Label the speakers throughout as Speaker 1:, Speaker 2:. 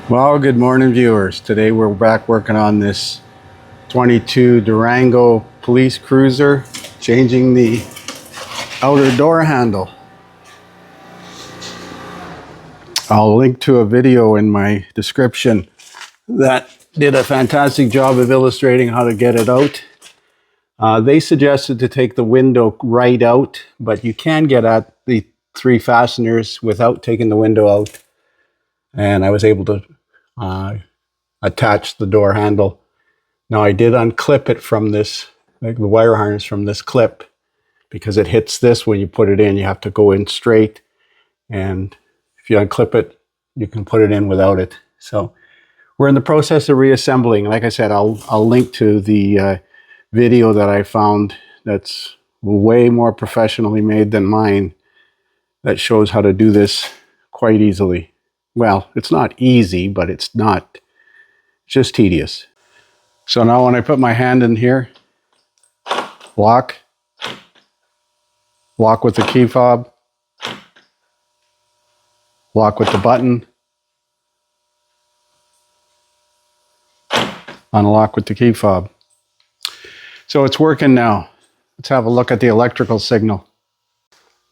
Speaker 1: Well, good morning, viewers. Today we're back working on this 22 Durango police cruiser, changing the outer door handle. I'll link to a video in my description that did a fantastic job of illustrating how to get it out. They suggested to take the window right out, but you can get at the 3 fasteners without taking the window out. And I was able to attach the door handle. Now I did unclip it from this, like the wire harness from this clip, because it hits this when you put it in. You have to go in straight, and if you unclip it, you can put it in without it. So we're in the process of reassembling. Like I said, I'll link to the video that I found that's way more professionally made than mine, that shows how to do this quite easily. Well, it's not easy, but it's just tedious. So now when I put my hand in here, lock with the key fob, lock with the button, unlock with the key fob. So it's working now. Let's have a look at the electrical signal.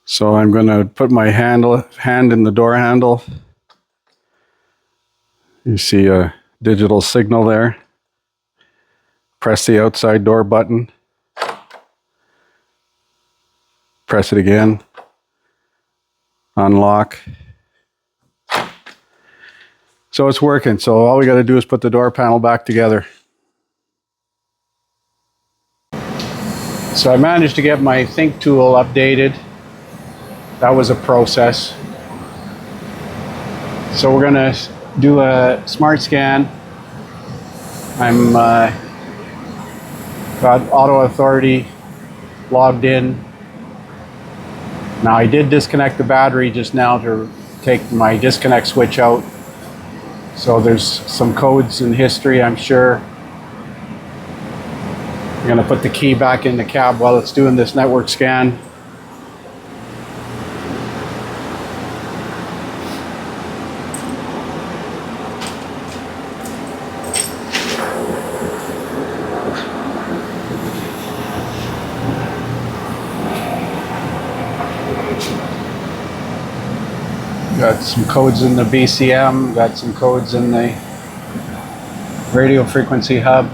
Speaker 1: So I'm going to put my hand in the door handle. You see a digital signal there. Press the outside door button. Press it again. Unlock. So it's working. So all we got to do is put the door panel back together. So I managed to get my Think tool updated. That was a process. So we're going to do a smart scan. I'm got auto authority logged in. Now I did disconnect the battery just now to take my disconnect switch out. So there's some codes in history, I'm sure. I'm going to put the key back in the cab while it's doing this network scan. Got some codes in the BCM, got some codes in the radio frequency hub.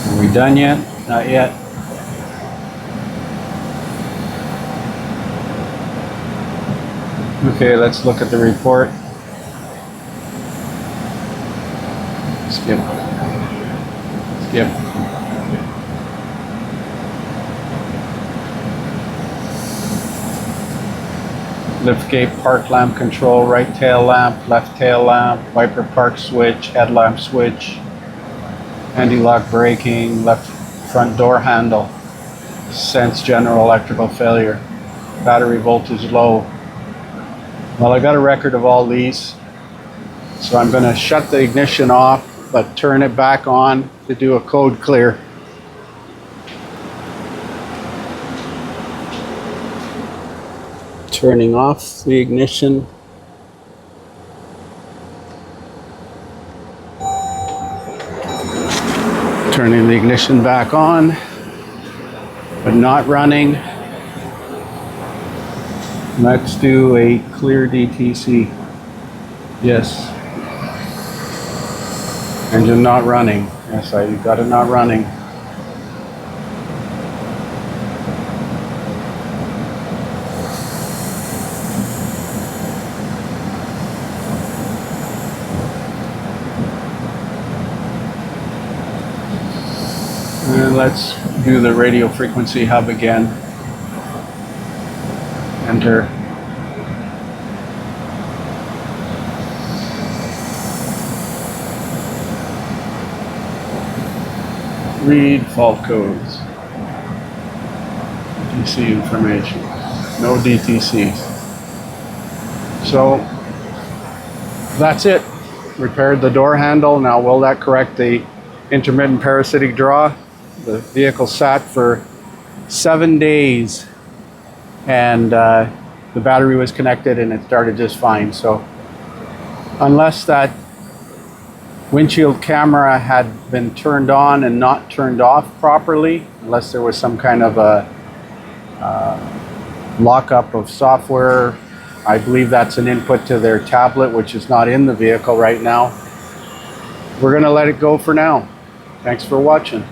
Speaker 1: Are we done yet? Not yet. Okay, let's look at the report. Skip. Liftgate park lamp control, right tail lamp, left tail lamp, wiper park switch, headlamp switch, anti-lock braking, left front door handle, sense general electrical failure, battery voltage low. Well, I got a record of all these, so I'm going to shut the ignition off, but turn it back on to do a code clear. Turning off the ignition. Turning the ignition back on, but not running. Let's do a clear DTC. Yes. Engine not running. Yes, I got it not running. And let's do the radio frequency hub again. Enter. Read fault codes. DTC information. No DTCs. So that's it. Repaired the door handle. Now will that correct the intermittent parasitic draw? The vehicle sat for 7 days, and the battery was connected and it started just fine. So unless that windshield camera had been turned on and not turned off properly, unless there was some kind of a lockup of software, I believe that's an input to their tablet, which is not in the vehicle right now. We're going to let it go for now. Thanks for watching.